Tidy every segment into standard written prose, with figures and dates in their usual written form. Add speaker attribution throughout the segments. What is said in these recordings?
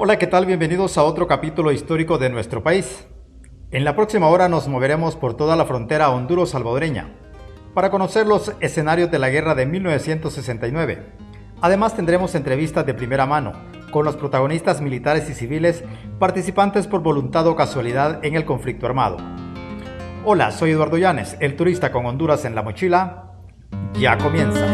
Speaker 1: Hola, ¿qué tal? Bienvenidos a otro capítulo histórico de nuestro país. En la próxima hora nos moveremos por toda la frontera honduro-salvadoreña para conocer los escenarios de la guerra de 1969. Además tendremos entrevistas de primera mano con los protagonistas militares y civiles participantes por voluntad o casualidad en el conflicto armado. Hola, soy Eduardo Llanes, el turista con Honduras en la mochila. Ya comienza.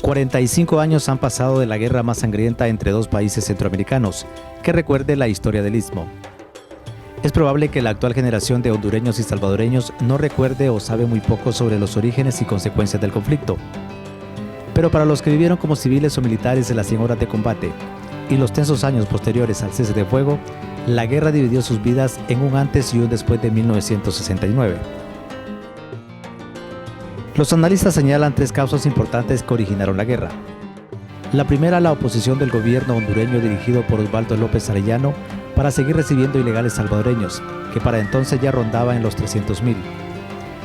Speaker 2: 45 años han pasado de la guerra más sangrienta entre dos países centroamericanos que recuerde la historia del Istmo. Es probable que la actual generación de hondureños y salvadoreños no recuerde o sabe muy poco sobre los orígenes y consecuencias del conflicto. Pero para los que vivieron como civiles o militares en las 100 horas de combate y los tensos años posteriores al cese de fuego, la guerra dividió sus vidas en un antes y un después de 1969. Los analistas señalan tres causas importantes que originaron la guerra. La primera, la oposición del gobierno hondureño dirigido por Osvaldo López Arellano para seguir recibiendo ilegales salvadoreños, que para entonces ya rondaba en los 300,000,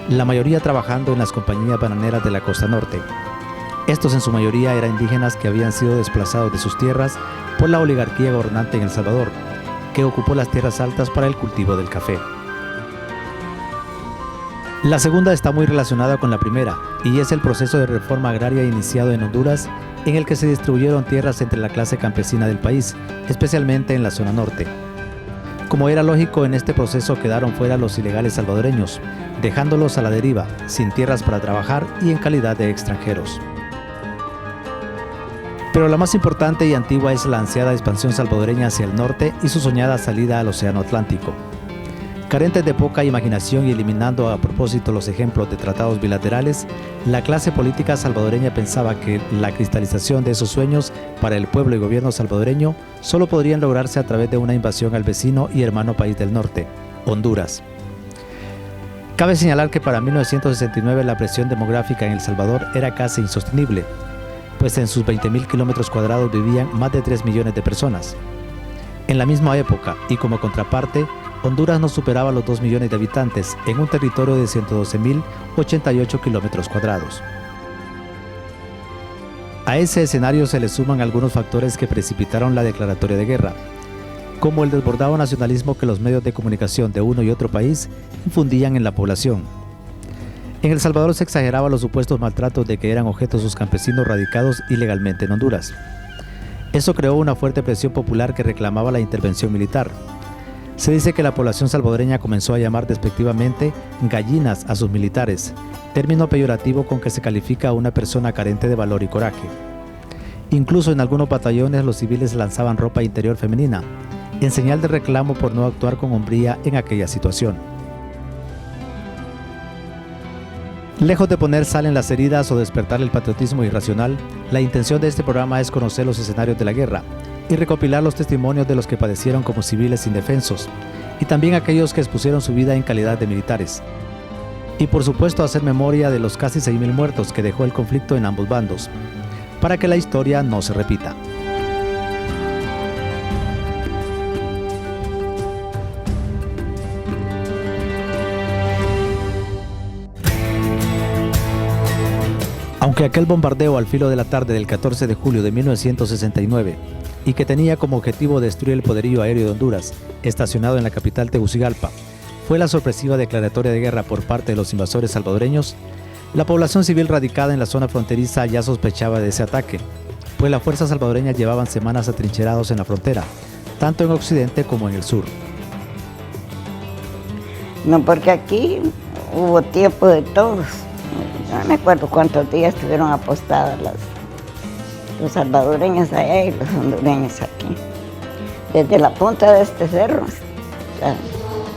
Speaker 2: la mayoría trabajando en las compañías bananeras de la costa norte. Estos en su mayoría eran indígenas que habían sido desplazados de sus tierras por la oligarquía gobernante en El Salvador, que ocupó las tierras altas para el cultivo del café. La segunda está muy relacionada con la primera, y es el proceso de reforma agraria iniciado en Honduras, en el que se distribuyeron tierras entre la clase campesina del país, especialmente en la zona norte. Como era lógico, en este proceso quedaron fuera los ilegales salvadoreños, dejándolos a la deriva, sin tierras para trabajar y en calidad de extranjeros. Pero la más importante y antigua es la ansiada expansión salvadoreña hacia el norte y su soñada salida al Océano Atlántico. Carentes de poca imaginación y eliminando a propósito los ejemplos de tratados bilaterales, la clase política salvadoreña pensaba que la cristalización de esos sueños para el pueblo y gobierno salvadoreño solo podrían lograrse a través de una invasión al vecino y hermano país del norte, Honduras. Cabe señalar que para 1969 la presión demográfica en El Salvador era casi insostenible, pues en sus 20,000 kilómetros cuadrados vivían más de 3 millones de personas. En la misma época, y como contraparte, Honduras no superaba los 2 millones de habitantes en un territorio de 112,088 kilómetros cuadrados. A ese escenario se le suman algunos factores que precipitaron la declaratoria de guerra, como el desbordado nacionalismo que los medios de comunicación de uno y otro país infundían en la población. En El Salvador se exageraba los supuestos maltratos de que eran objeto sus campesinos radicados ilegalmente en Honduras. Eso creó una fuerte presión popular que reclamaba la intervención militar. Se dice que la población salvadoreña comenzó a llamar despectivamente gallinas a sus militares, término peyorativo con que se califica a una persona carente de valor y coraje. Incluso en algunos batallones los civiles lanzaban ropa interior femenina, en señal de reclamo por no actuar con hombría en aquella situación. Lejos de poner sal en las heridas o despertar el patriotismo irracional, la intención de este programa es conocer los escenarios de la guerra y recopilar los testimonios de los que padecieron como civiles indefensos y también aquellos que expusieron su vida en calidad de militares. Y por supuesto hacer memoria de los casi 6,000 muertos que dejó el conflicto en ambos bandos, para que la historia no se repita. Aunque aquel bombardeo al filo de la tarde del 14 de julio de 1969 y que tenía como objetivo destruir el poderío aéreo de Honduras, estacionado en la capital Tegucigalpa, fue la sorpresiva declaratoria de guerra por parte de los invasores salvadoreños, la población civil radicada en la zona fronteriza ya sospechaba de ese ataque, pues las fuerzas salvadoreñas llevaban semanas atrincherados en la frontera, tanto en occidente como en el sur.
Speaker 3: No, porque aquí hubo tiempo de todos. No me acuerdo cuántos días estuvieron apostadas los salvadoreños allá y los hondureños aquí. Desde la punta de este cerro,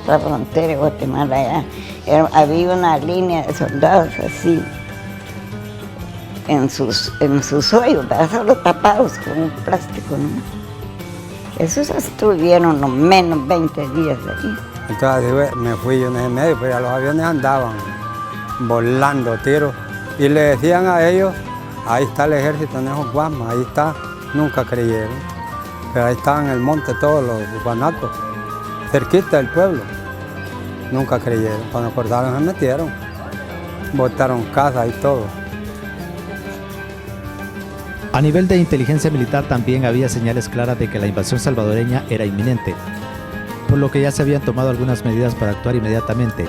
Speaker 3: la frontera de Guatemala allá, había una línea de soldados así, en sus hoyos, solo tapados con un plástico, ¿no? Esos estuvieron lo menos 20 días allí.
Speaker 4: Entonces me fui yo en el medio, pero los aviones andaban volando tiros y le decían a ellos, ahí está el ejército en esos Guasmas, ahí está, nunca creyeron. pero ahí estaban en el monte todos los guanacos, cerquita del pueblo. Nunca creyeron, cuando acordaron se metieron, botaron casas y todo.
Speaker 2: A nivel de inteligencia militar también había señales claras de que la invasión salvadoreña era inminente, por lo que ya se habían tomado algunas medidas para actuar inmediatamente.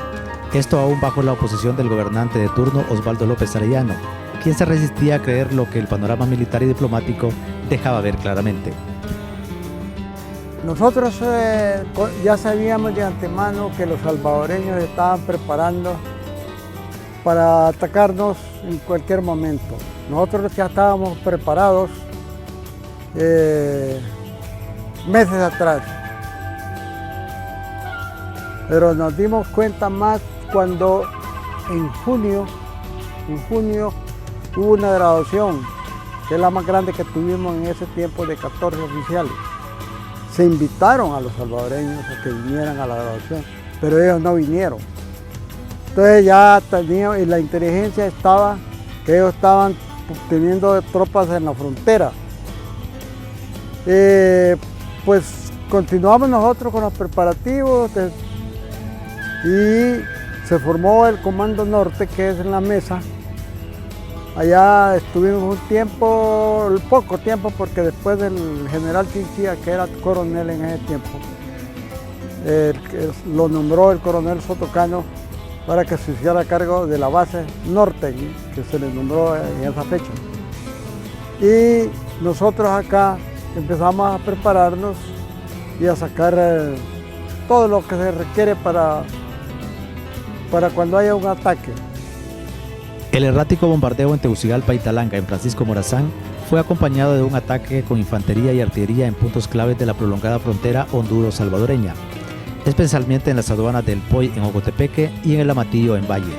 Speaker 2: Esto aún bajo la oposición del gobernante de turno, Osvaldo López Arellano, quien se resistía a creer lo que el panorama militar y diplomático dejaba ver claramente.
Speaker 5: Nosotros ya sabíamos de antemano que los salvadoreños estaban preparando para atacarnos en cualquier momento. Nosotros ya estábamos preparados meses atrás, pero nos dimos cuenta más cuando en junio hubo una graduación, que es la más grande que tuvimos en ese tiempo, de 14 oficiales. Se invitaron a los salvadoreños a que vinieran a la graduación, pero ellos no vinieron. Entonces ya teníamos, y la inteligencia estaba, que ellos estaban teniendo tropas en la frontera. Pues continuamos nosotros con los preparativos y se formó el Comando Norte, que es en la mesa. Allá estuvimos un tiempo, poco tiempo, porque después del general Chinchilla, que era coronel en ese tiempo, lo nombró el coronel Sotocano para que se hiciera cargo de la base norte, que se le nombró en esa fecha. Y nosotros acá empezamos a prepararnos y a sacar todo lo que se requiere para cuando haya un ataque.
Speaker 2: El errático bombardeo en Tegucigalpa y Talanga, en Francisco Morazán, fue acompañado de un ataque con infantería y artillería en puntos claves de la prolongada frontera honduro-salvadoreña, especialmente en las aduanas del Poy en Ocotepeque y en el Amatillo en Valle.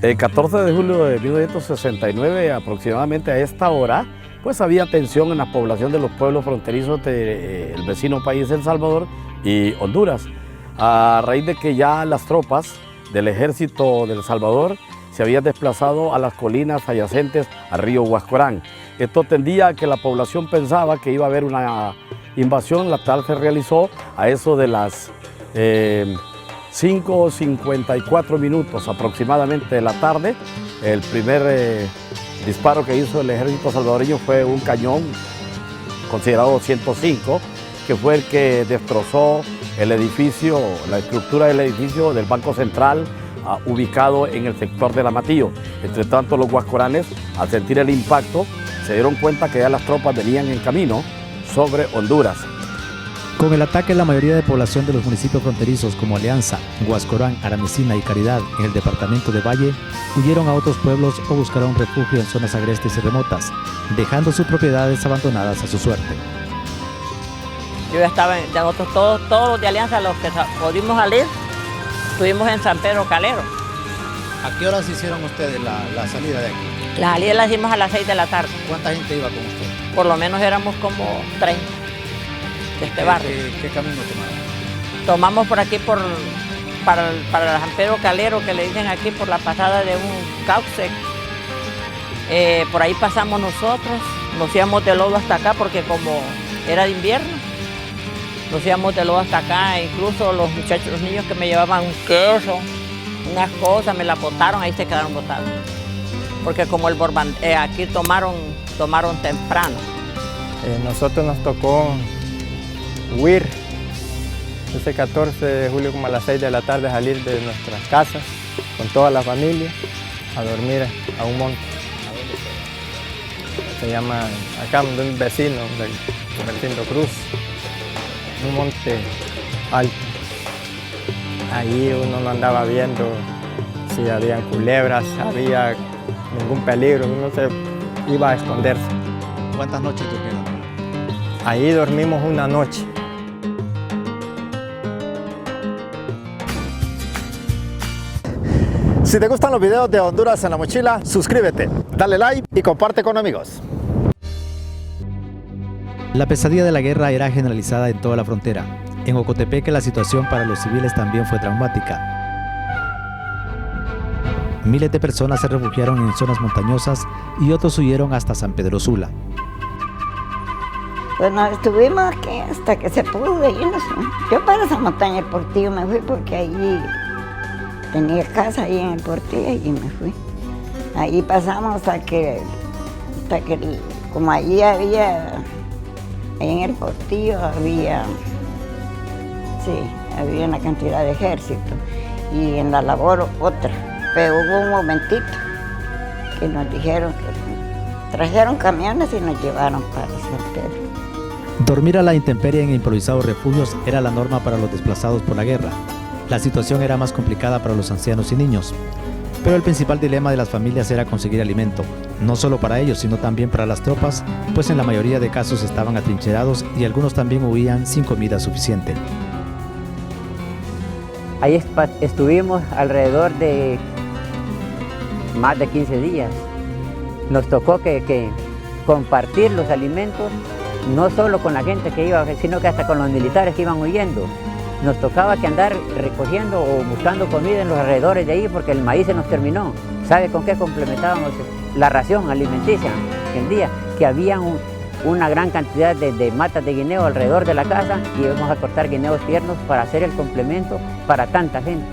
Speaker 6: El 14 de julio de 1969, aproximadamente a esta hora, pues había tensión en la población de los pueblos fronterizos del vecino país El Salvador y Honduras, a raíz de que ya las tropas del ejército del Salvador se habían desplazado a las colinas adyacentes al río Huascorán. Esto tendía a que la población pensaba que iba a haber una invasión, la tal se realizó a eso de las 5:54 minutos aproximadamente de la tarde. El primer disparo que hizo el ejército salvadoreño fue un cañón considerado 105, que fue el que destrozó el edificio, la estructura del edificio del Banco Central, ubicado en el sector del Amatillo. Entre tanto, los huascoranes, al sentir el impacto, se dieron cuenta que ya las tropas venían en camino sobre Honduras.
Speaker 2: Con el ataque, la mayoría de población de los municipios fronterizos como Alianza, Huascorán, Aramecina y Caridad en el departamento de Valle huyeron a otros pueblos o buscaron refugio en zonas agrestes y remotas, dejando sus propiedades abandonadas a su suerte.
Speaker 7: Yo ya estaba, nosotros todos los de Alianza, los que pudimos salir, estuvimos en San Pedro Calero.
Speaker 2: ¿A qué horas hicieron ustedes la salida de aquí?
Speaker 7: La salida la hicimos a las 6 de la tarde.
Speaker 2: ¿Cuánta gente iba con usted?
Speaker 7: Por lo menos éramos como 30 de este barrio.
Speaker 2: ¿Qué camino tomaron?
Speaker 7: Tomamos por aquí para San Pedro Calero, que le dicen aquí, por la pasada de un cauce. Por ahí pasamos nosotros, nos íbamos de lodo hasta acá porque como era de invierno, nos íbamos de lodo hasta acá. Incluso los muchachos, los niños que me llevaban un queso, unas cosas, me las botaron, ahí se quedaron botados. Porque como aquí tomaron temprano.
Speaker 8: Nosotros nos tocó huir ese 14 de julio como a las 6 de la tarde, salir de nuestras casas con toda la familia a dormir a un monte. Se llama acá de un vecino, del vecino Cruz, un monte alto. Ahí uno no andaba viendo si había culebras, había ningún peligro, uno se iba a esconderse.
Speaker 2: ¿Cuántas noches durmieron?
Speaker 8: Ahí dormimos una noche.
Speaker 1: Si te gustan los videos de Honduras en la mochila, suscríbete, dale like y comparte con amigos.
Speaker 2: La pesadilla de la guerra era generalizada en toda la frontera. En Ocotepeque la situación para los civiles también fue traumática. Miles de personas se refugiaron en zonas montañosas y otros huyeron hasta San Pedro Sula.
Speaker 3: Bueno, estuvimos aquí hasta que se pudo irnos. Yo para esa montaña del Portillo me fui porque allí tenía casa ahí en el Portillo y me fui. Ahí pasamos hasta que como allí había, ahí en el Portillo había una cantidad de ejército y en la labor otra. Pero hubo un momentito que nos dijeron que trajeron camiones y nos llevaron para San Pedro.
Speaker 2: Dormir a la intemperie en improvisados refugios era la norma para los desplazados por la guerra. La situación era más complicada para los ancianos y niños, pero el principal dilema de las familias era conseguir alimento, no solo para ellos, sino también para las tropas, pues en la mayoría de casos estaban atrincherados y algunos también huían sin comida suficiente.
Speaker 9: Ahí estuvimos alrededor de más de 15 días. Nos tocó que compartir los alimentos, no solo con la gente que iba, sino que hasta con los militares que iban huyendo. Nos tocaba que andar recogiendo o buscando comida en los alrededores de ahí porque el maíz se nos terminó. ¿Sabe con qué complementábamos la ración alimenticia el día? Que había una gran cantidad de matas de guineo alrededor de la casa y íbamos a cortar guineos tiernos para hacer el complemento para tanta gente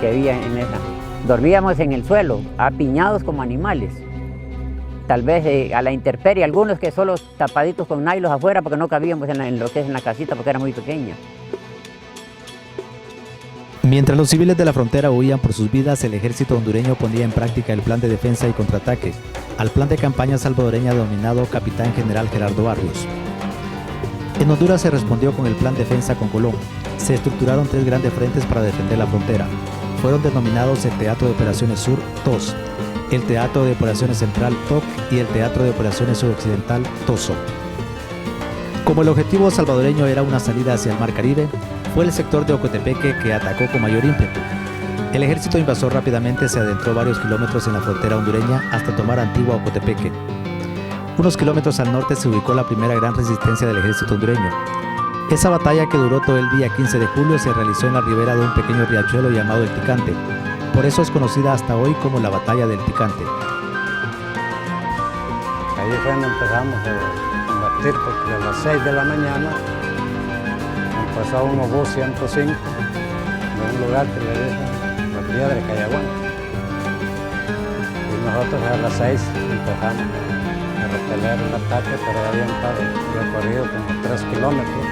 Speaker 9: que había en esa. Dormíamos en el suelo, apiñados como animales. Tal vez a la intemperie, algunos que solo tapaditos con nylon afuera porque no cabíamos en lo que es en la casita porque era muy pequeña.
Speaker 2: Mientras los civiles de la frontera huían por sus vidas, el ejército hondureño ponía en práctica el plan de defensa y contraataque, al plan de campaña salvadoreña denominado Capitán General Gerardo Barrios. En Honduras se respondió con el plan defensa con Colón. Se estructuraron 3 grandes frentes para defender la frontera. Fueron denominados el Teatro de Operaciones Sur, TOS, el Teatro de Operaciones Central, TOC, y el Teatro de Operaciones Suroccidental, TOSO. Como el objetivo salvadoreño era una salida hacia el Mar Caribe, fue el sector de Ocotepeque que atacó con mayor ímpetu. El ejército invasor rápidamente se adentró varios kilómetros en la frontera hondureña hasta tomar Antigua Ocotepeque. Unos kilómetros al norte se ubicó la primera gran resistencia del ejército hondureño. Esa batalla, que duró todo el día 15 de julio, se realizó en la ribera de un pequeño riachuelo llamado El Ticante. Por eso es conocida hasta hoy como la Batalla del Ticante.
Speaker 4: Ahí fue donde empezamos a combatir, porque a las 6 de la mañana pasó un obús 105 de un lugar que le dicen La Piedra, Cayaguán. Y nosotros a las 6 empezamos a repeler el ataque, pero había un recorrido como 3 kilómetros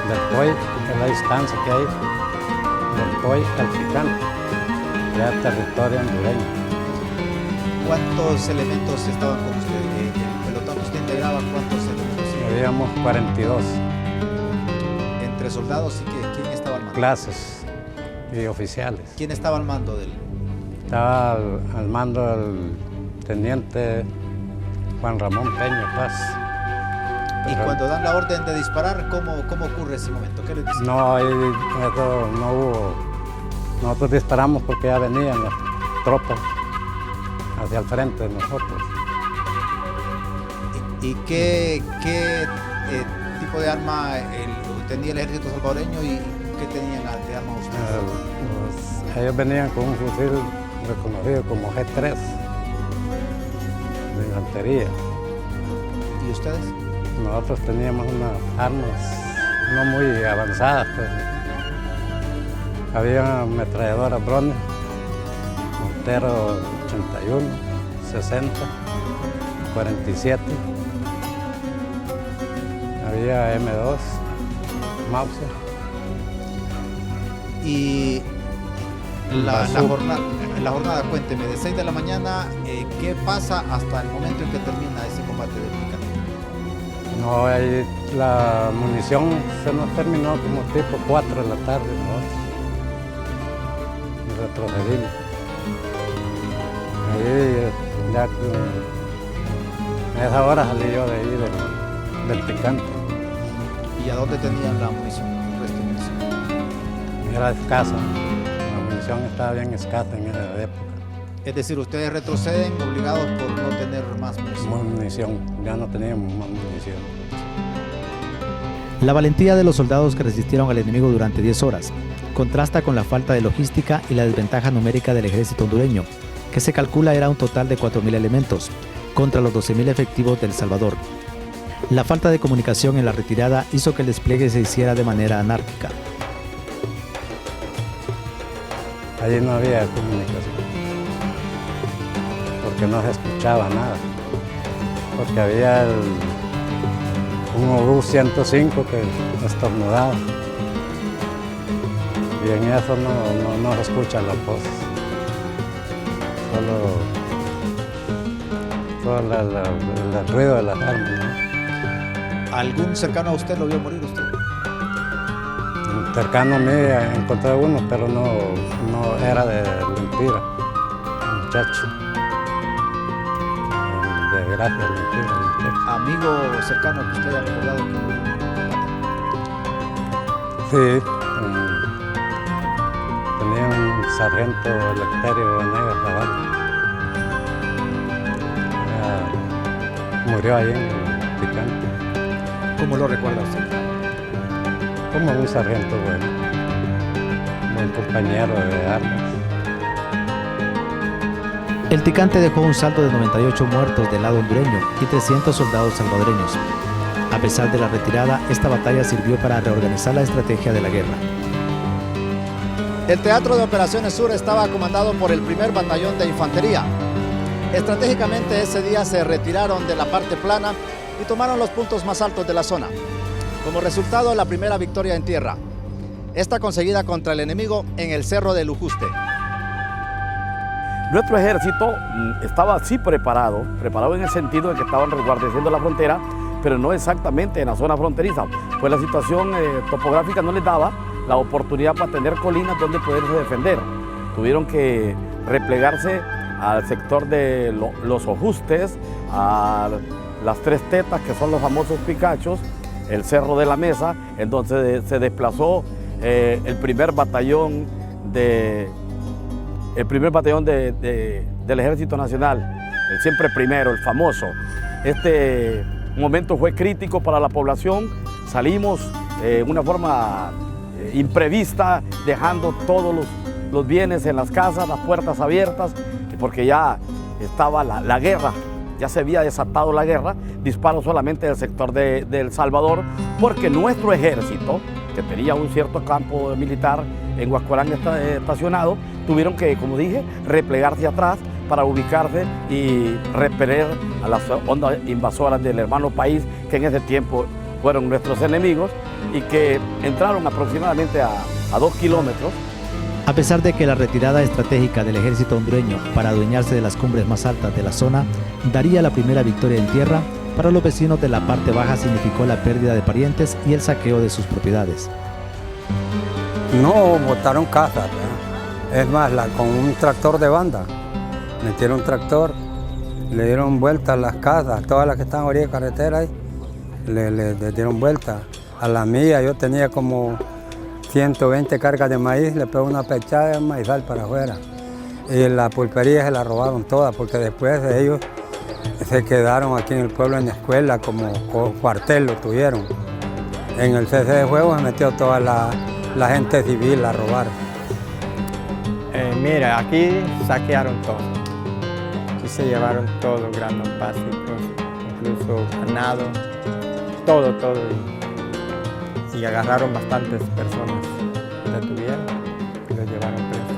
Speaker 4: del Poy, que es la distancia que hay del Poy al Ticante, ya territorio hondureño.
Speaker 1: ¿Cuántos elementos estaban con usted? ¿El pelotón usted integraba cuántos elementos?
Speaker 4: Habíamos 42.
Speaker 1: Entre soldados y ¿quién estaba al mando?
Speaker 4: Clases y oficiales.
Speaker 1: ¿Quién estaba al mando del?
Speaker 4: Estaba al mando el teniente Juan Ramón Peña Paz.
Speaker 1: Y cuando dan la orden de disparar, ¿cómo ocurre ese momento? ¿Qué les dicen?
Speaker 4: No, ahí no hubo. Nosotros disparamos porque ya venían las tropas hacia el frente de nosotros.
Speaker 1: ¿Y qué tipo de arma tenía el ejército salvadoreño y qué tenían de arma ustedes?
Speaker 4: Ellos venían con un fusil reconocido como G3 de infantería.
Speaker 1: ¿Y ustedes?
Speaker 4: Nosotros teníamos unas armas no muy avanzadas, pues. Había ametralladoras Browning, Montero 81, 60, 47. Había M2, Mauser.
Speaker 1: Y la jornada, cuénteme, de 6 de la mañana, ¿qué pasa hasta el momento en que termina ese combate del Ticante?
Speaker 4: No, ahí la munición se nos terminó como tipo 4 de la tarde, ¿no? Y retrocedimos. Ahí ya a esa hora salí yo de ahí del Ticante.
Speaker 1: ¿Y a dónde tenían la munición, el resto de munición?
Speaker 4: Era escasa, la munición estaba bien escasa en esa época.
Speaker 1: Es decir, ustedes retroceden obligados por no tener más
Speaker 4: munición. Ya no teníamos más munición.
Speaker 2: La valentía de los soldados que resistieron al enemigo durante 10 horas contrasta con la falta de logística y la desventaja numérica del ejército hondureño, que se calcula era un total de 4.000 elementos, contra los 12.000 efectivos del Salvador. La falta de comunicación en la retirada hizo que el despliegue se hiciera de manera anárquica.
Speaker 4: Allí no había comunicación, porque no se escuchaba nada, porque había un obús 105 que estornudaba, y en eso no se escuchan las voces, solo el ruido de las armas, ¿no?
Speaker 2: ¿Algún cercano a usted lo vio morir usted?
Speaker 4: Cercano a mí encontré uno, pero no era de Lempira, un muchacho. De Gracias, Lempira.
Speaker 2: ¿Amigo cercano que usted haya recordado que murió?
Speaker 4: Sí, tenía un sargento Eleuterio Venegas Zavala. Murió ahí en el Picante.
Speaker 2: ¿Cómo lo recuerda usted?
Speaker 4: Como un sargento bueno, buen compañero de armas.
Speaker 2: El Ticante dejó un saldo de 98 muertos del lado hondureño y 300 soldados salvadoreños. A pesar de la retirada, esta batalla sirvió para reorganizar la estrategia de la guerra.
Speaker 10: El Teatro de Operaciones Sur estaba comandado por el primer batallón de infantería. Estratégicamente ese día se retiraron de la parte plana y tomaron los puntos más altos de la zona. Como resultado, la primera victoria en tierra, esta conseguida contra el enemigo en el Cerro del Ujuste.
Speaker 6: Nuestro ejército estaba así preparado en el sentido de que estaban resguardeciendo la frontera, pero no exactamente en la zona fronteriza, pues la situación topográfica no les daba la oportunidad para tener colinas donde poderse defender. Tuvieron que replegarse al sector de los Ojustes, a las Tres Tetas, que son los famosos Picachos, el Cerro de la Mesa, en donde se desplazó el primer batallón del Ejército Nacional, el siempre primero, el famoso. Este momento fue crítico para la población, salimos de una forma imprevista, dejando todos los bienes en las casas, las puertas abiertas, porque ya estaba la guerra. Ya se había desatado la guerra, disparos solamente del sector de El Salvador, porque nuestro ejército, que tenía un cierto campo militar en Huascorán estacionado, tuvieron que, como dije, replegarse atrás para ubicarse y repeler a las ondas invasoras del hermano país, que en ese tiempo fueron nuestros enemigos y que entraron aproximadamente a 2 kilómetros.
Speaker 2: A pesar de que la retirada estratégica del ejército hondureño para adueñarse de las cumbres más altas de la zona daría la primera victoria en tierra, para los vecinos de la parte baja significó la pérdida de parientes y el saqueo de sus propiedades.
Speaker 11: No botaron casas, ¿verdad? Es más, con un tractor de banda, metieron un tractor, le dieron vuelta a las casas, todas las que están a orilla de carretera ahí, le dieron vuelta. A la mía yo tenía como 120 cargas de maíz, le pegó una pechada de maizal para afuera. Y la pulpería se la robaron todas, porque después de ellos se quedaron aquí en el pueblo en la escuela, como cuartel lo tuvieron. En el cese de fuego se metió toda la gente civil a robar.
Speaker 8: Mira, aquí saquearon todo. Aquí se llevaron todo, granos básicos, incluso ganado, todo. Y agarraron bastantes personas, detuvieron y los llevaron presos.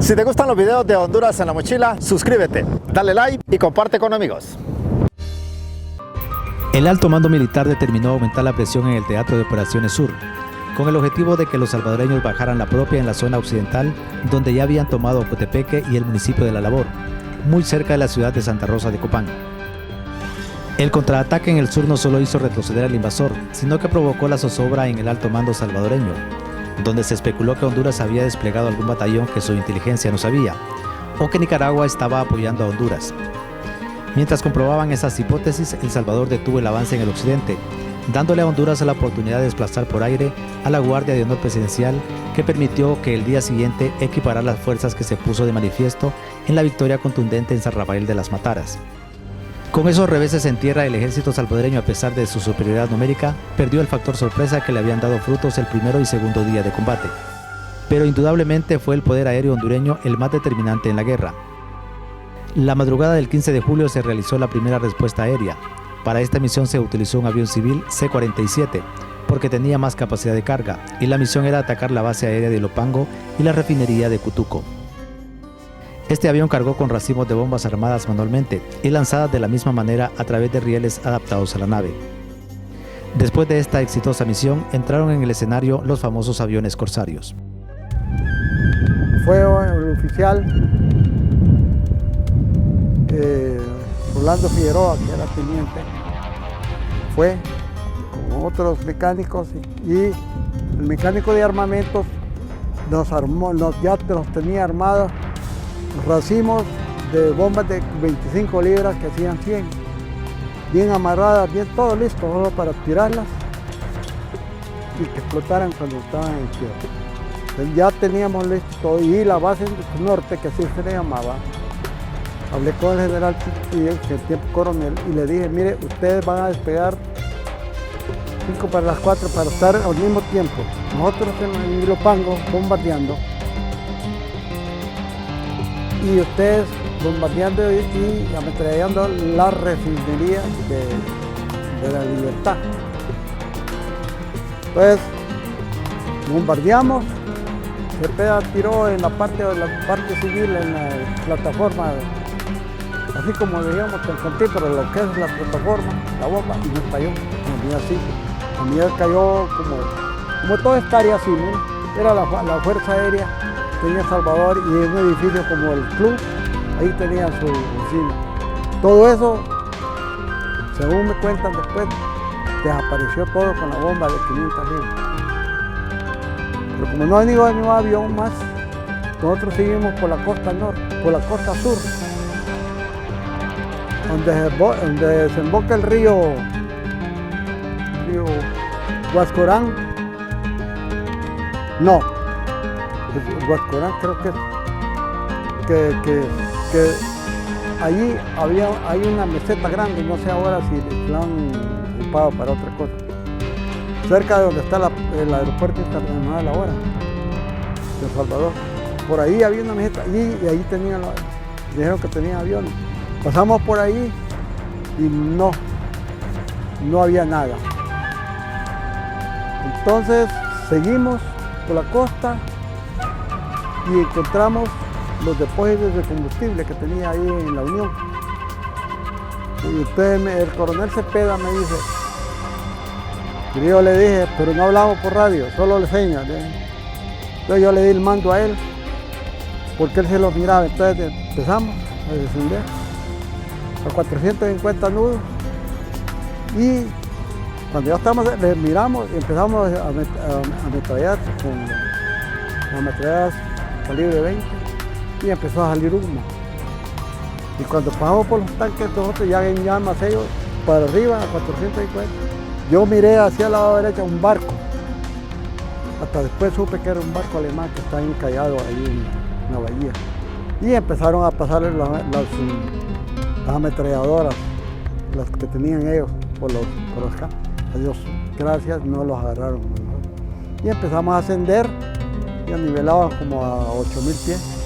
Speaker 10: Si te gustan los videos de Honduras en la mochila, suscríbete, dale like y comparte con amigos.
Speaker 2: El alto mando militar determinó aumentar la presión en el Teatro de Operaciones Sur, con el objetivo de que los salvadoreños bajaran la propia en la zona occidental, donde ya habían tomado Cotepeque y el municipio de La Labor, muy cerca de la ciudad de Santa Rosa de Copán. El contraataque en el sur no solo hizo retroceder al invasor, sino que provocó la zozobra en el alto mando salvadoreño, donde se especuló que Honduras había desplegado algún batallón que su inteligencia no sabía, o que Nicaragua estaba apoyando a Honduras. Mientras comprobaban esas hipótesis, El Salvador detuvo el avance en el occidente, dándole a Honduras la oportunidad de desplazar por aire a la Guardia de Honor Presidencial, que permitió que el día siguiente equiparara las fuerzas que se puso de manifiesto en la victoria contundente en San Rafael de las Mataras. Con esos reveses en tierra, el ejército salvadoreño, a pesar de su superioridad numérica, perdió el factor sorpresa que le habían dado frutos el primero y segundo día de combate. Pero indudablemente fue el poder aéreo hondureño el más determinante en la guerra. La madrugada del 15 de julio se realizó la primera respuesta aérea. Para esta misión se utilizó un avión civil C-47, porque tenía más capacidad de carga, y la misión era atacar la base aérea de Ilopango y la refinería de Cutuco. Este avión cargó con racimos de bombas armadas manualmente y lanzadas de la misma manera a través de rieles adaptados a la nave. Después de esta exitosa misión, entraron en el escenario los famosos aviones corsarios.
Speaker 5: Fue el oficial Rolando Figueroa, que era teniente, fue con otros mecánicos y el mecánico de armamentos ya nos tenía armados racimos de bombas de 25 libras que hacían 100, bien amarradas, bien todo listo, solo para tirarlas y que explotaran cuando estaban en tierra. Entonces ya teníamos listo todo, y la base norte, que así se le llamaba. Hablé con el general Chiquillo, que es tiempo coronel, y le dije, mire, ustedes van a despegar 5 para las 4 para estar al mismo tiempo. Nosotros en Ilopango bombardeando, y ustedes bombardeando y ametrallando la refinería de la Libertad. Entonces, bombardeamos, Cepeda tiró en la parte civil, en la plataforma, así como digamos el sentido, pero lo que es la plataforma, la bomba, y nos cayó, a mí cayó como toda esta área así, ¿no? Era la Fuerza Aérea, tenía Salvador, y en un edificio como el club, ahí tenía su oficina. Todo eso, según me cuentan después, desapareció todo con la bomba de 500 libras. Pero como no ha venido ningún avión más, nosotros seguimos por la costa norte, por la costa sur, donde desemboca el río Huascorán. No, el Huascorán creo que allí hay una meseta grande, no sé ahora si la han ocupado para otra cosa. Cerca de donde está el aeropuerto internacional ahora, de El Salvador. Por ahí había una meseta y ahí dijeron que tenían aviones. Pasamos por ahí y no había nada. Entonces seguimos por la costa y encontramos los depósitos de combustible que tenía ahí en la Unión. Y el coronel Cepeda me dice, y yo le dije, pero no hablamos por radio, solo le señas. Entonces yo le di el mando a él, porque él se lo miraba. Entonces empezamos a descender a 450 nudos, y cuando ya estamos, le miramos y empezamos a ametrallar con ametralladoras calibre 20, y empezó a salir humo. Y cuando pasamos por los tanques, nosotros ya en llamas ellos para arriba a 450. Yo miré hacia el lado derecho un barco. Hasta después supe que era un barco alemán que está encallado ahí en la bahía. Y empezaron a pasar las ametralladoras, las que tenían ellos por los campos. A Dios gracias, no los agarraron. Y empezamos a ascender y nivelaban como a 8,000 pies.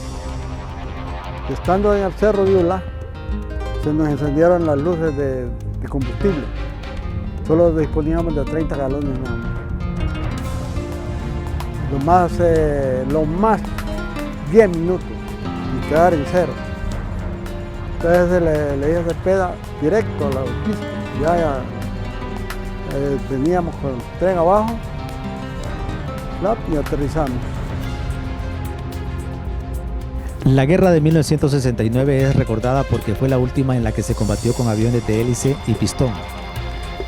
Speaker 5: Estando en el cerro de Ula, se nos encendieron las luces de combustible. Solo disponíamos de 30 galones nada más. Lo más 10 minutos y quedar en cero. Entonces le dije a Cepeda directo a la pista. Ya teníamos con el tren abajo y aterrizamos.
Speaker 2: La guerra de 1969 es recordada porque fue la última en la que se combatió con aviones de hélice y pistón,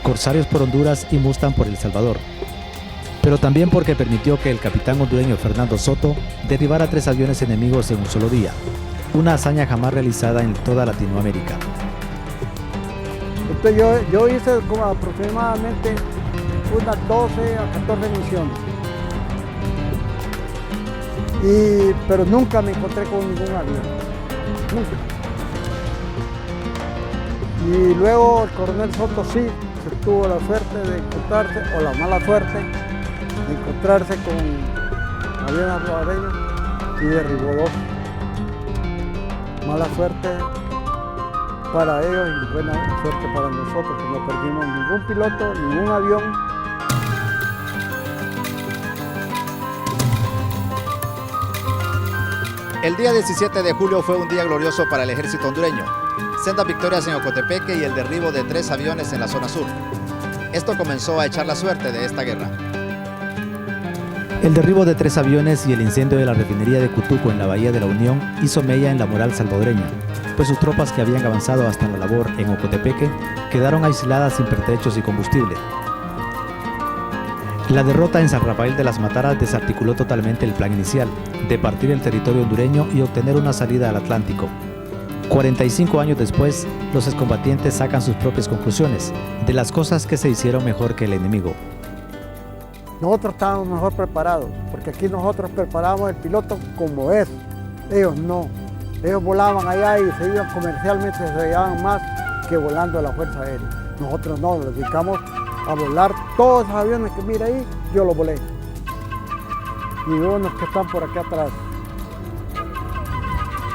Speaker 2: corsarios por Honduras y Mustang por El Salvador, pero también porque permitió que el capitán hondureño Fernando Soto derribara 3 aviones enemigos en un solo día, una hazaña jamás realizada en toda Latinoamérica.
Speaker 5: Entonces yo hice como aproximadamente unas 12 a 14 misiones. Pero nunca me encontré con ningún avión, nunca. Y luego el coronel Soto sí se tuvo la suerte de encontrarse, o la mala suerte, de encontrarse con aviones salvadoreños y derribó 2. Mala suerte para ellos y buena suerte para nosotros, que no perdimos ningún piloto, ningún avión.
Speaker 10: El día 17 de julio fue un día glorioso para el ejército hondureño. Sendas victorias en Ocotepeque y el derribo de 3 aviones en la zona sur. Esto comenzó a echar la suerte de esta guerra.
Speaker 2: El derribo de 3 aviones y el incendio de la refinería de Cutuco en la Bahía de la Unión hizo mella en la moral salvadoreña, pues sus tropas que habían avanzado hasta la labor en Ocotepeque quedaron aisladas sin pertrechos y combustible. La derrota en San Rafael de las Mataras desarticuló totalmente el plan inicial de partir el territorio hondureño y obtener una salida al Atlántico. 45 años después, los excombatientes sacan sus propias conclusiones de las cosas que se hicieron mejor que el enemigo.
Speaker 5: Nosotros estábamos mejor preparados, porque aquí nosotros preparamos el piloto como es. Ellos no. Ellos volaban allá y se iban comercialmente, se llevaban más que volando a la Fuerza Aérea. Nosotros no, nos dedicamos a volar todos esos aviones que mira ahí, yo los volé. Y unos que están por aquí atrás.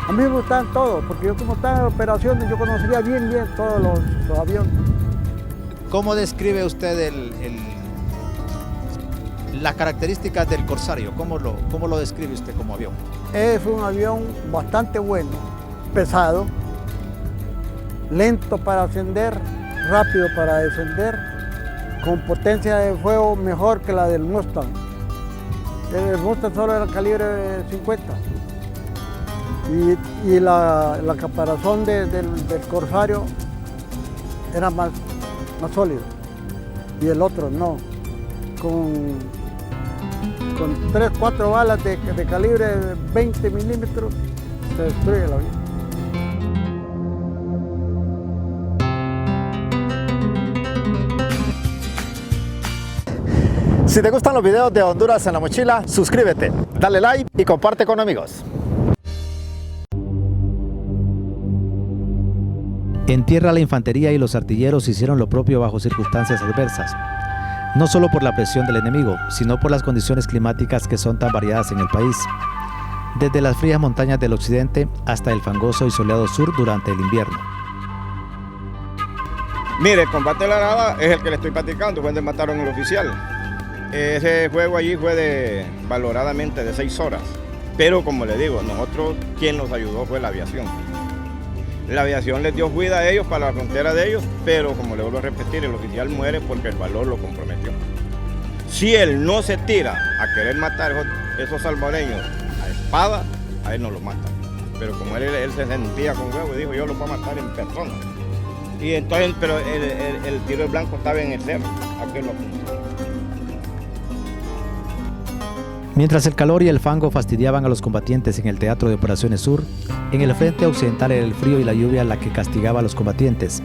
Speaker 5: A mí me gustan todos, porque yo como estaba en operaciones, yo conocería bien todos los aviones.
Speaker 10: ¿Cómo describe usted las características del Corsario? ¿Cómo lo describe usted como avión?
Speaker 5: Es un avión bastante bueno, pesado, lento para ascender, rápido para descender, con potencia de fuego mejor que la del Mustang. El Mustang solo era calibre 50 y la caparazón del Corsario era más sólido y el otro no. Con 3 o 4 balas de calibre 20 milímetros se destruye el avión.
Speaker 10: Si te gustan los videos de Honduras en la mochila, suscríbete, dale like y comparte con amigos.
Speaker 2: En tierra la infantería y los artilleros hicieron lo propio bajo circunstancias adversas, no solo por la presión del enemigo, sino por las condiciones climáticas que son tan variadas en el país, desde las frías montañas del occidente hasta el fangoso y soleado sur durante el invierno.
Speaker 12: Mire, el combate de la arada es el que le estoy platicando, fue donde mataron al oficial. Ese juego allí fue valoradamente de 6 horas, pero como le digo, nosotros quien nos ayudó fue la aviación. La aviación les dio cuidado a ellos para la frontera de ellos, pero como le vuelvo a repetir, el oficial muere porque el valor lo comprometió. Si él no se tira a querer matar a esos salvadoreños a espada, a él no lo mata. Pero como él se sentía con huevo y dijo, yo lo voy a matar en persona. Y entonces, pero el tiro de blanco estaba en el cerro, aquel lo apuntó.
Speaker 2: Mientras el calor y el fango fastidiaban a los combatientes en el Teatro de Operaciones Sur, en el frente occidental era el frío y la lluvia la que castigaba a los combatientes.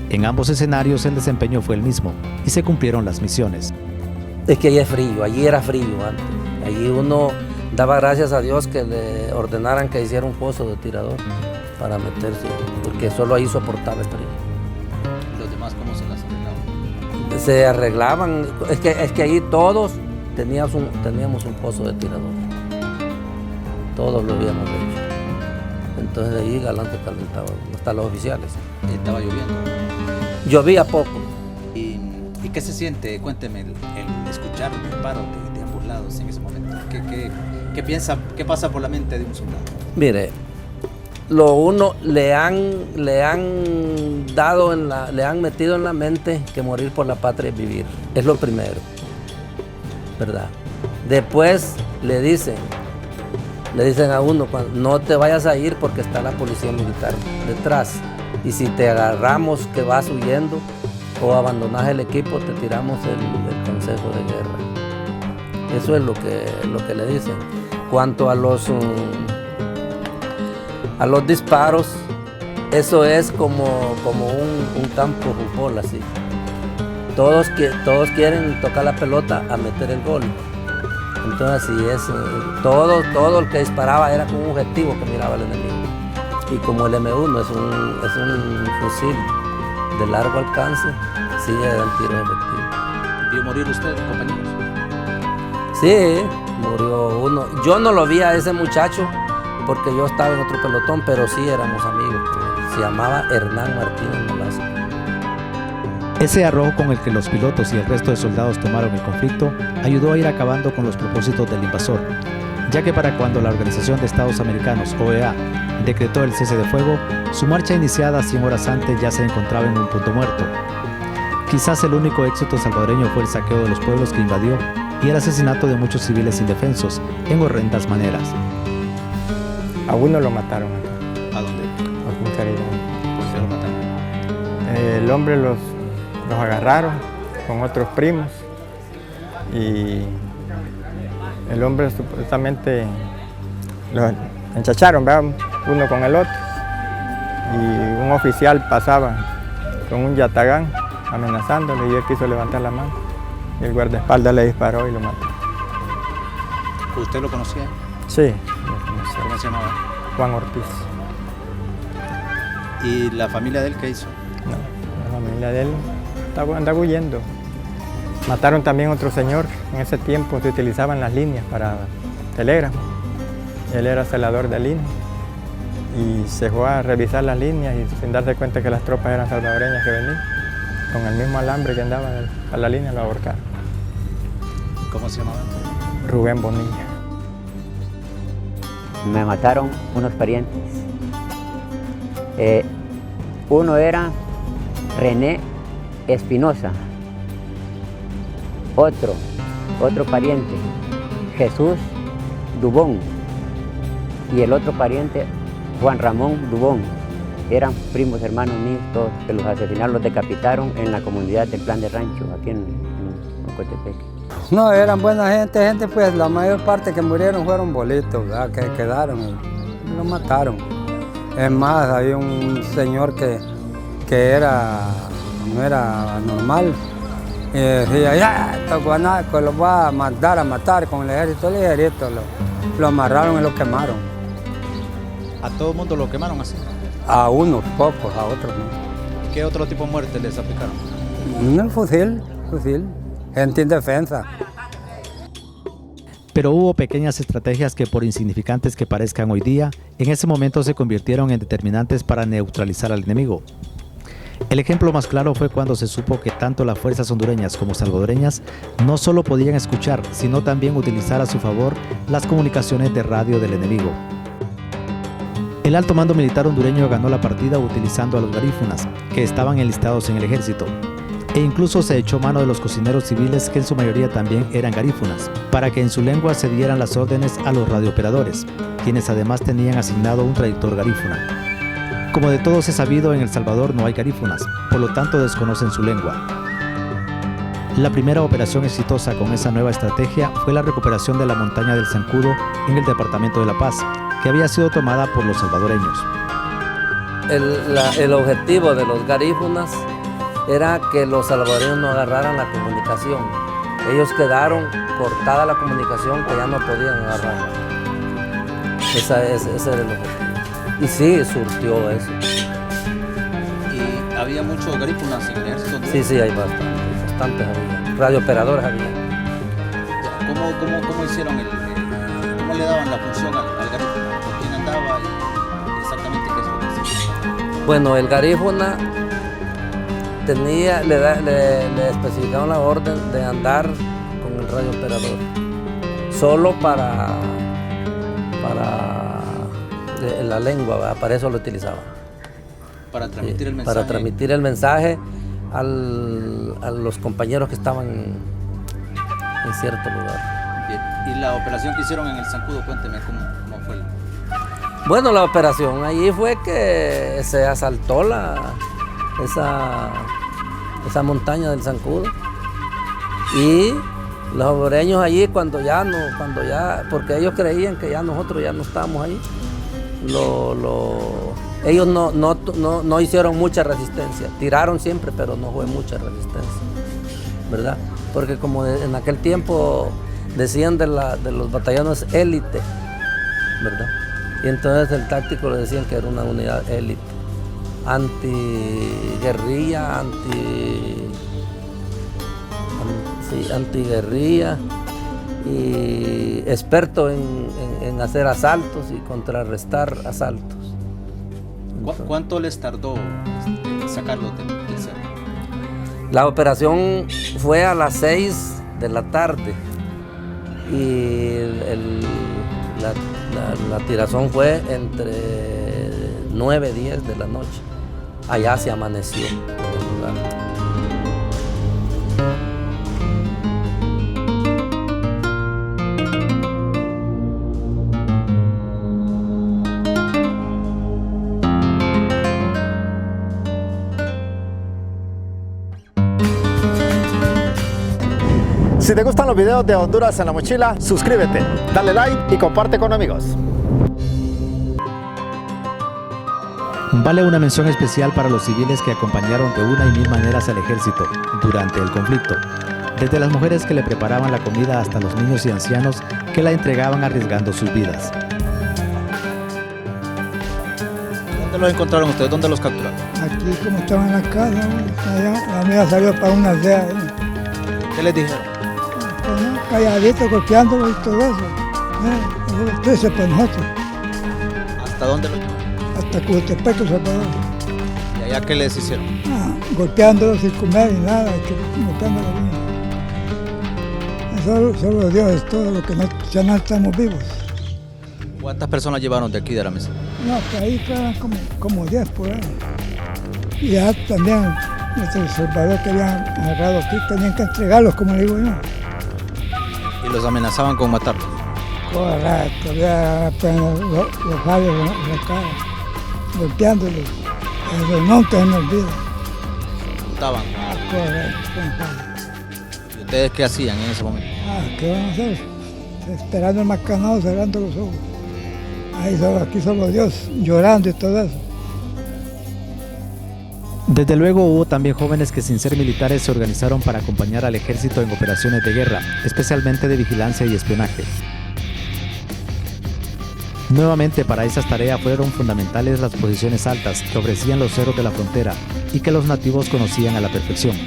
Speaker 2: En ambos escenarios el desempeño fue el mismo y se cumplieron las misiones.
Speaker 13: Es que allí es frío, allí era frío antes. Allí uno daba gracias a Dios que le ordenaran que hiciera un pozo de tirador para meterse, porque solo ahí soportaba el frío.
Speaker 14: ¿Los demás cómo se las arreglaban?
Speaker 13: Se arreglaban, es que allí todos teníamos un pozo de tirador. Todos lo habíamos hecho. Entonces de ahí galante calentaba, hasta los oficiales.
Speaker 14: ¿Estaba lloviendo?
Speaker 13: Llovía poco.
Speaker 14: ¿Y qué se siente? Cuénteme, el escuchar disparos de ambos lados en ese momento. ¿Qué piensa, qué pasa por la mente de un soldado?
Speaker 13: Mire, le han metido en la mente que morir por la patria es vivir. Es lo primero, ¿verdad? Después le dicen a uno, no te vayas a ir porque está la policía militar detrás. Y si te agarramos que vas huyendo o abandonas el equipo, te tiramos el consejo de guerra. Eso es lo que le dicen. Cuanto a los disparos, eso es como un campo de fútbol así. todos quieren tocar la pelota a meter el gol. Entonces así es, todo el que disparaba era con un objetivo que miraba al enemigo. Y como el M1 es un fusil de largo alcance, sí eran tiros efectivos.
Speaker 14: ¿Vio morir usted, compañeros?
Speaker 13: Sí, murió uno. Yo no lo vi a ese muchacho porque yo estaba en otro pelotón, pero sí éramos amigos. Se llamaba Hernán Martínez Nolasco.
Speaker 2: Ese arrojo con el que los pilotos y el resto de soldados tomaron el conflicto ayudó a ir acabando con los propósitos del invasor, ya que para cuando la Organización de Estados Americanos, OEA, decretó el cese de fuego, su marcha iniciada 100 horas antes ya se encontraba en un punto muerto. Quizás el único éxito salvadoreño fue el saqueo de los pueblos que invadió y el asesinato de muchos civiles indefensos en horrendas maneras.
Speaker 8: A uno lo mataron acá.
Speaker 14: ¿A dónde?
Speaker 8: A Puntaridad.
Speaker 14: ¿Por qué lo mataron?
Speaker 8: El hombre los agarraron con otros primos y el hombre supuestamente los enchacharon, ¿verdad? Uno con el otro, y un oficial pasaba con un yatagán amenazándole y él quiso levantar la mano y el guardaespaldas le disparó y lo mató.
Speaker 14: ¿Usted lo conocía?
Speaker 8: Sí, lo conocía.
Speaker 14: ¿Cómo se llamaba?
Speaker 8: Juan Ortiz.
Speaker 14: ¿Y la familia de él qué hizo?
Speaker 8: No, la familia de él andaba huyendo. Mataron también a otro señor. En ese tiempo se utilizaban las líneas para telégrafo. Él era celador de líneas y se fue a revisar las líneas y sin darse cuenta que las tropas eran salvadoreñas que venían. Con el mismo alambre que andaba a la línea lo ahorcaron.
Speaker 14: ¿Cómo se llamaba?
Speaker 8: Rubén Bonilla.
Speaker 9: Me mataron unos parientes. Uno era René Espinosa, otro pariente, Jesús Dubón, y el otro pariente, Juan Ramón Dubón. Eran primos hermanos míos, todos, que los asesinaron, los decapitaron en la comunidad del Plan de Rancho, aquí en Ocotepeque.
Speaker 11: No, eran buena gente pues la mayor parte que murieron fueron bolitos, ¿verdad? Que quedaron y los mataron. Es más, había un señor que no era normal y decía, ya, estos guanacos los voy a matar con el ejército. El ejército lo amarraron y lo quemaron.
Speaker 14: ¿A todo el mundo lo quemaron así?
Speaker 11: A unos pocos, a otros no.
Speaker 14: ¿Qué otro tipo de muerte les aplicaron?
Speaker 11: Un fusil, gente indefensa.
Speaker 2: Pero hubo pequeñas estrategias que, por insignificantes que parezcan hoy día, en ese momento se convirtieron en determinantes para neutralizar al enemigo. El ejemplo más claro fue cuando se supo que tanto las fuerzas hondureñas como salvadoreñas no solo podían escuchar, sino también utilizar a su favor las comunicaciones de radio del enemigo. El alto mando militar hondureño ganó la partida utilizando a los garífunas, que estaban enlistados en el ejército, e incluso se echó mano de los cocineros civiles, que en su mayoría también eran garífunas, para que en su lengua se dieran las órdenes a los radiooperadores, quienes además tenían asignado un traductor garífuna. Como de todos es sabido, en El Salvador no hay garífunas, por lo tanto desconocen su lengua. La primera operación exitosa con esa nueva estrategia fue la recuperación de la montaña del Zancudo en el departamento de La Paz, que había sido tomada por los salvadoreños.
Speaker 13: El objetivo de los garífunas era que los salvadoreños no agarraran la comunicación. Ellos quedaron cortada la comunicación, que ya no podían agarrarla. Ese era el objetivo. Y sí, surtió eso.
Speaker 14: ¿Y había muchos garífunas en el ejército?
Speaker 13: Sí, hay bastantes había. Radiooperadores había.
Speaker 14: ¿Cómo hicieron cómo le daban la función al garífuna? ¿Con quién andaba y exactamente qué es lo que hacía?
Speaker 13: Bueno, el garífuna le especificaron la orden de andar con el radiooperador, solo para la lengua, ¿verdad? Para eso lo utilizaba.
Speaker 14: Para transmitir el mensaje.
Speaker 13: Para transmitir el mensaje a los compañeros que estaban en cierto lugar.
Speaker 14: Bien. ¿Y la operación que hicieron en el Zancudo? Cuénteme cómo fue.
Speaker 13: Bueno, la operación allí fue que se asaltó esa montaña del Zancudo, y los salvadoreños allí porque ellos creían que ya nosotros ya no estábamos ahí, ellos no hicieron mucha resistencia, tiraron siempre, pero no fue mucha resistencia. ¿verdad? Porque como en aquel tiempo decían de los batallones élite, ¿verdad? Y entonces el táctico le decían que era una unidad élite, antiguerrilla, antiguerrilla y experto en hacer asaltos y contrarrestar asaltos.
Speaker 14: ¿Cuánto les tardó sacarlo del cerro?
Speaker 13: La operación fue a las 6 de la tarde y la tirazón fue entre 9 y 10 de la noche. Allá se amaneció en el lugar.
Speaker 10: Si te gustan los videos de Honduras en la mochila, suscríbete, dale like y comparte con amigos.
Speaker 2: Vale una mención especial para los civiles que acompañaron de una y mil maneras al ejército durante el conflicto, desde las mujeres que le preparaban la comida hasta los niños y ancianos que la entregaban arriesgando sus vidas.
Speaker 14: ¿Dónde los encontraron ustedes? ¿Dónde los capturaron?
Speaker 15: Aquí como estaban en la casa, allá, la mía salió para una aldea.
Speaker 14: ¿Qué les dijeron?
Speaker 15: Calladito, golpeándolo y todo eso. Eso es para nosotros.
Speaker 14: ¿Hasta dónde los llevaron?
Speaker 15: Hasta Cujutepec, Salvador.
Speaker 14: ¿Y allá qué les hicieron?
Speaker 15: Golpeándolos sin comer ni nada, golpeándolos bien. Solo Dios es todo lo que ya no estamos vivos.
Speaker 14: ¿Cuántas personas llevaron de aquí de la mesa?
Speaker 15: No, pues ahí quedan como 10 por ahí. Y ya también nuestro Salvador que habían agarrado aquí, tenían que entregarlos, como le digo yo.
Speaker 14: ¿Y los amenazaban con matarlos?
Speaker 15: Correcto, ya los labios en la cara, golpeándolos. Eso nunca se me olvida.
Speaker 14: ¿Estaban?
Speaker 15: Correcto.
Speaker 14: ¿Y ustedes qué hacían en ese momento?
Speaker 15: ¿Qué van a hacer? Esperando el macanado, cerrando los ojos. Aquí solo Dios, llorando y todo eso.
Speaker 2: Desde luego hubo también jóvenes que sin ser militares se organizaron para acompañar al ejército en operaciones de guerra, especialmente de vigilancia y espionaje. Nuevamente para esas tareas fueron fundamentales las posiciones altas que ofrecían los cerros de la frontera y que los nativos conocían a la perfección.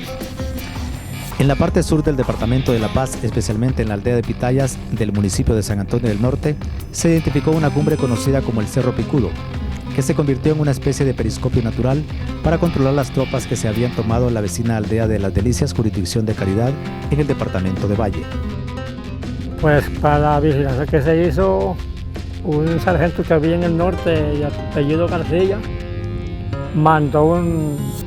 Speaker 2: En la parte sur del departamento de La Paz, especialmente en la aldea de Pitayas del municipio de San Antonio del Norte, se identificó una cumbre conocida como el Cerro Picudo, que se convirtió en una especie de periscopio natural para controlar las tropas que se habían tomado en la vecina aldea de Las Delicias, jurisdicción de Caridad, en el departamento de Valle.
Speaker 16: Pues para la vigilancia que se hizo, un sargento que había en el norte, y apellido García, mandó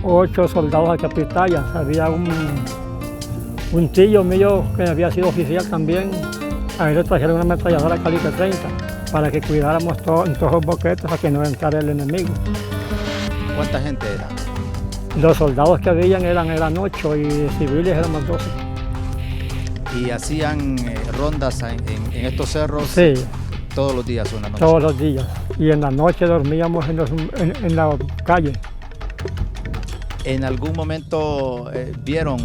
Speaker 16: 8 soldados a Pitayas. Había un tío mío que había sido oficial también, a él le trajeron una ametralladora calibre 30 para que cuidáramos en todos los boquetes para que no entrara el enemigo.
Speaker 14: ¿Cuánta gente era?
Speaker 16: Los soldados que habían eran 8 y civiles éramos 12.
Speaker 14: ¿Y hacían rondas en estos cerros?
Speaker 16: Sí.
Speaker 14: ¿Todos los días o en la noche?
Speaker 16: Todos los días. Y en la noche dormíamos en la calle.
Speaker 14: ¿En algún momento vieron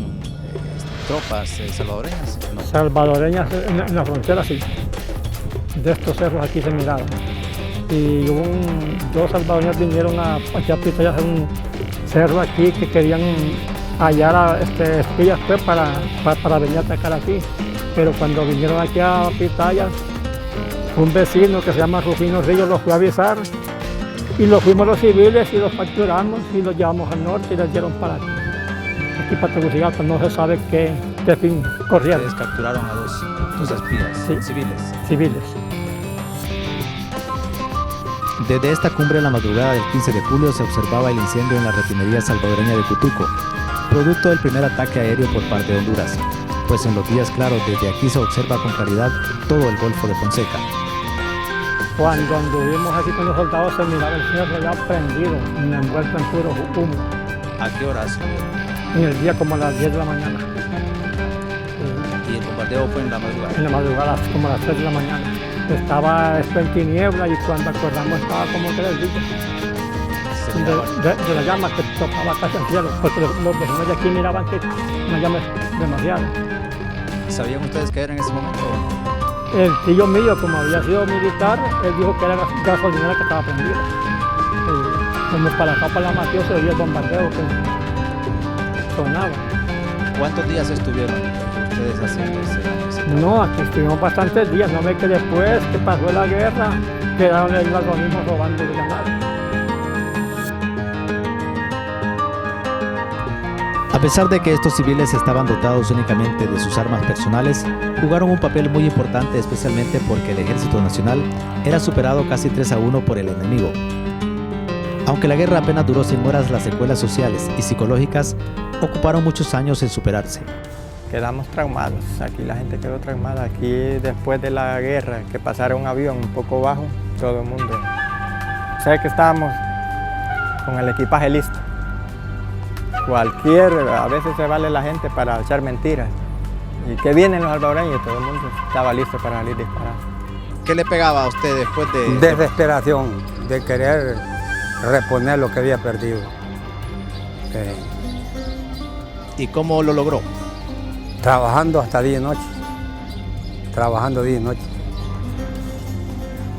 Speaker 14: tropas salvadoreñas? No.
Speaker 16: Salvadoreñas en la frontera, sí. De estos cerros aquí se miraban. Y dos salvadoreños vinieron aquí a Pitayas, a un cerro aquí que querían hallar a espías pues, para venir a atacar aquí. Pero cuando vinieron aquí a Pitayas, un vecino que se llama Rufino Ríos los fue a avisar y los fuimos los civiles y los capturamos y los llevamos al norte y les dieron para aquí para Tegucigalpa. No se sabe qué fin corrieron.
Speaker 14: Ustedes capturaron a dos espías,
Speaker 16: sí. Civiles.
Speaker 2: Desde esta cumbre en la madrugada del 15 de julio se observaba el incendio en la refinería salvadoreña de Cutuco, producto del primer ataque aéreo por parte de Honduras, pues en los días claros desde aquí se observa con claridad todo el Golfo de Fonseca.
Speaker 16: Cuando anduvimos aquí con los soldados se miraba el cerro ya prendido, envuelto en puro humo.
Speaker 14: ¿A qué horas?
Speaker 16: En el día como a las 10 de la mañana.
Speaker 14: ¿Y el bombardeo fue en la madrugada?
Speaker 16: En la madrugada, como a las 3 de la mañana. Estaba esto en tiniebla y cuando acordamos estaba como 3 días.
Speaker 14: se miraba?
Speaker 16: De la llama que tocaba casi al cielo, porque los vecinos de aquí miraban que una llama es demasiado.
Speaker 14: ¿Sabían ustedes qué era en ese momento o no?
Speaker 16: El tío mío, como había sido militar, él dijo que era la gasolinera que estaba prendida. Como para acá, para la Mateo, se oía el bombardeo que sonaba.
Speaker 14: ¿Cuántos días estuvieron ustedes haciendo ese
Speaker 16: No, aquí estuvimos bastantes días, no ve que después que pasó la guerra, quedaron los mismos robando de llamadas.
Speaker 2: A pesar de que estos civiles estaban dotados únicamente de sus armas personales, jugaron un papel muy importante, especialmente porque el Ejército Nacional era superado casi 3-1 por el enemigo. Aunque la guerra apenas duró 100 horas, las secuelas sociales y psicológicas ocuparon muchos años en superarse.
Speaker 8: Quedamos traumados, aquí la gente quedó traumada. Aquí después de la guerra, que pasara un avión un poco bajo, todo el mundo. Sé que estábamos con el equipaje listo. A veces se vale la gente para echar mentiras. Y que vienen los salvadoreños y todo el mundo estaba listo para salir disparado.
Speaker 14: ¿Qué le pegaba a usted después de...?
Speaker 11: Desesperación, de querer reponer lo que había perdido.
Speaker 14: ¿Y cómo lo logró?
Speaker 11: Trabajando hasta día y noche. Trabajando día y noche.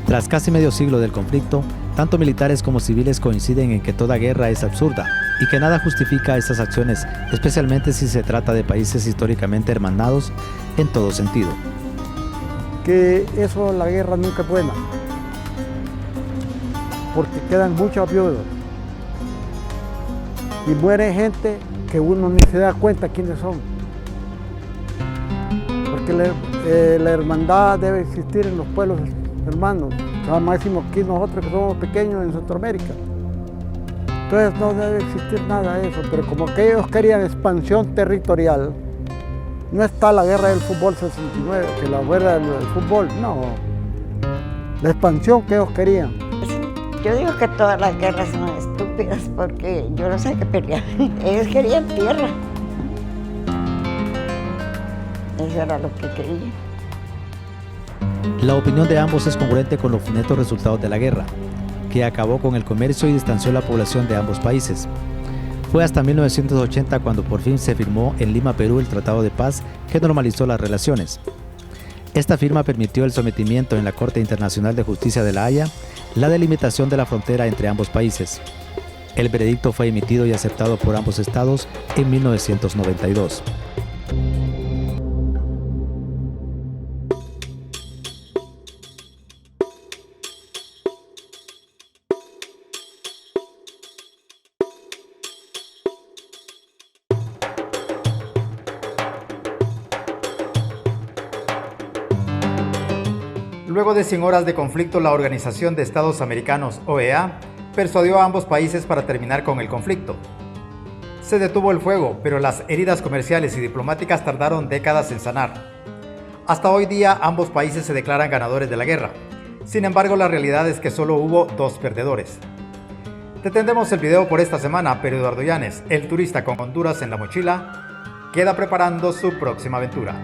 Speaker 2: Tras casi medio siglo del conflicto, tanto militares como civiles coinciden en que toda guerra es absurda y que nada justifica estas acciones, especialmente si se trata de países históricamente hermanados en todo sentido.
Speaker 5: Que eso, la guerra nunca es buena, porque quedan muchos viudos y muere gente que uno ni se da cuenta quiénes son, porque la hermandad debe existir en los pueblos hermanos, al máximo aquí nosotros que somos pequeños en Centroamérica. Entonces no debe existir nada de eso, pero como que ellos querían expansión territorial, no está la guerra del fútbol 69, que la guerra del fútbol, no, la expansión que ellos querían.
Speaker 3: Yo digo que todas las guerras son estúpidas porque yo no sé qué pelear, ellos querían tierra, eso era lo que querían.
Speaker 2: La opinión de ambos es congruente con los funestos resultados de la guerra, que acabó con el comercio y distanció la población de ambos países. Fue hasta 1980 cuando por fin se firmó en Lima, Perú, el Tratado de Paz que normalizó las relaciones. Esta firma permitió el sometimiento en la Corte Internacional de Justicia de La Haya, la delimitación de la frontera entre ambos países. El veredicto fue emitido y aceptado por ambos estados en 1992.
Speaker 1: Luego de 100 horas de conflicto, la Organización de Estados Americanos, OEA, persuadió a ambos países para terminar con el conflicto. Se detuvo el fuego, pero las heridas comerciales y diplomáticas tardaron décadas en sanar. Hasta hoy día, ambos países se declaran ganadores de la guerra. Sin embargo, la realidad es que solo hubo 2 perdedores. Detendemos el video por esta semana, pero Eduardo Llanes, el turista con Honduras en la mochila, queda preparando su próxima aventura.